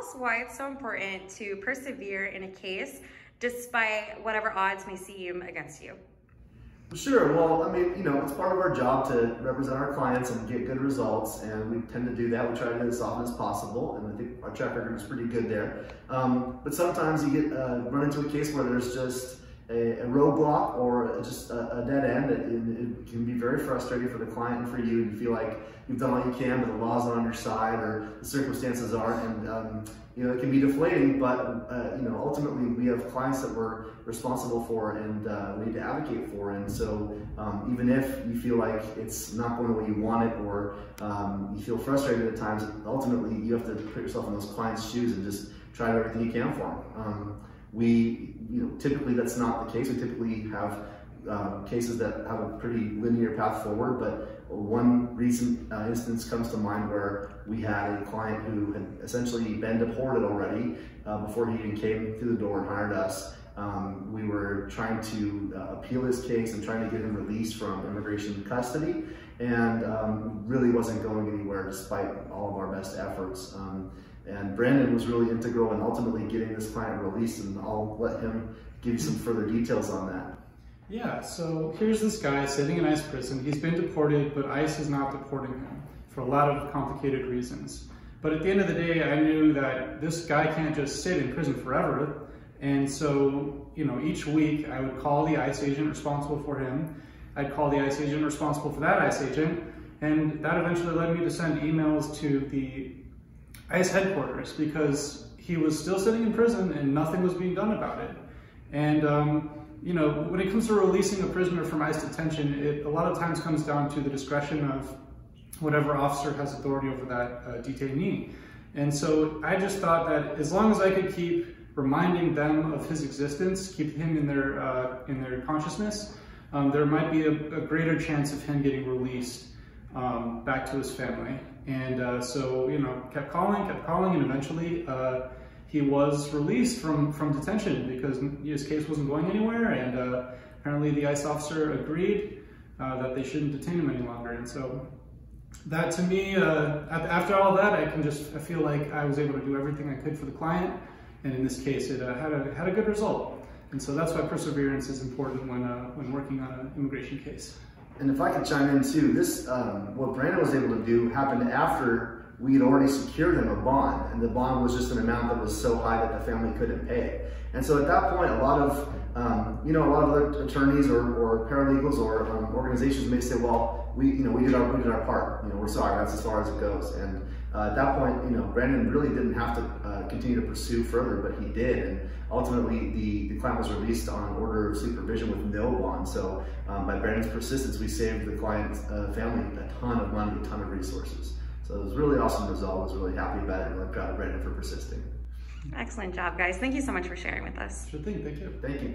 us why it's so important to persevere in a case despite whatever odds may seem against you. Sure. Well, I mean, it's part of our job to represent our clients and get good results, and we tend to do that. We try to do it as often as possible, and I think our track record is pretty good there. But sometimes you get run into a case where there's just a roadblock or just a dead end. It can be very frustrating for the client and for you. You feel like you've done all you can, but the law's not on your side, or the circumstances aren't, and it can be deflating. But ultimately, we have clients that we're responsible for and we need to advocate for. And so, even if you feel like it's not going the way you want it, or you feel frustrated at times, ultimately you have to put yourself in those clients' shoes and just try everything you can for them. Typically that's not the case. We typically have cases that have a pretty linear path forward, but one recent instance comes to mind where we had a client who had essentially been deported already before he even came through the door and hired us. We were trying to appeal his case and trying to get him released from immigration custody, and really wasn't going anywhere despite all of our best efforts. And Brandon was really integral in ultimately getting this client released, and I'll let him give you some further details on that. Yeah, so here's this guy sitting in ICE prison. He's been deported, but ICE is not deporting him for a lot of complicated reasons. But at the end of the day, I knew that this guy can't just sit in prison forever. And so, each week I would call the ICE agent responsible for him. I'd call the ICE agent responsible for that ICE agent. And that eventually led me to send emails to the ICE headquarters, because he was still sitting in prison and nothing was being done about it. And when it comes to releasing a prisoner from ICE detention, it a lot of times comes down to the discretion of whatever officer has authority over that detainee. And so I just thought that as long as I could keep reminding them of his existence, keep him in their consciousness, there might be a greater chance of him getting released back to his family. And so, kept calling, and eventually he was released from detention because his case wasn't going anywhere, and apparently the ICE officer agreed that they shouldn't detain him any longer. And so that, to me, after all that, I feel like I was able to do everything I could for the client, and in this case it had a good result. And so that's why perseverance is important when working on an immigration case. And if I could chime in too, this what Brandon was able to do happened after we had already secured him a bond, and the bond was just an amount that was so high that the family couldn't pay. And so at that point, a lot of other attorneys or paralegals or organizations may say, well, we did our part. We're sorry, that's as far as it goes. And at that point, Brandon really didn't have to continue to pursue further, but he did. And ultimately, the client was released on order of supervision with no bond. So by Brandon's persistence, we saved the client's family a ton of money, a ton of resources. So it was a really awesome result. I was really happy about it, and I'm proud of Brandon for persisting. Excellent job, guys. Thank you so much for sharing with us. Sure thing. Thank you. Thank you.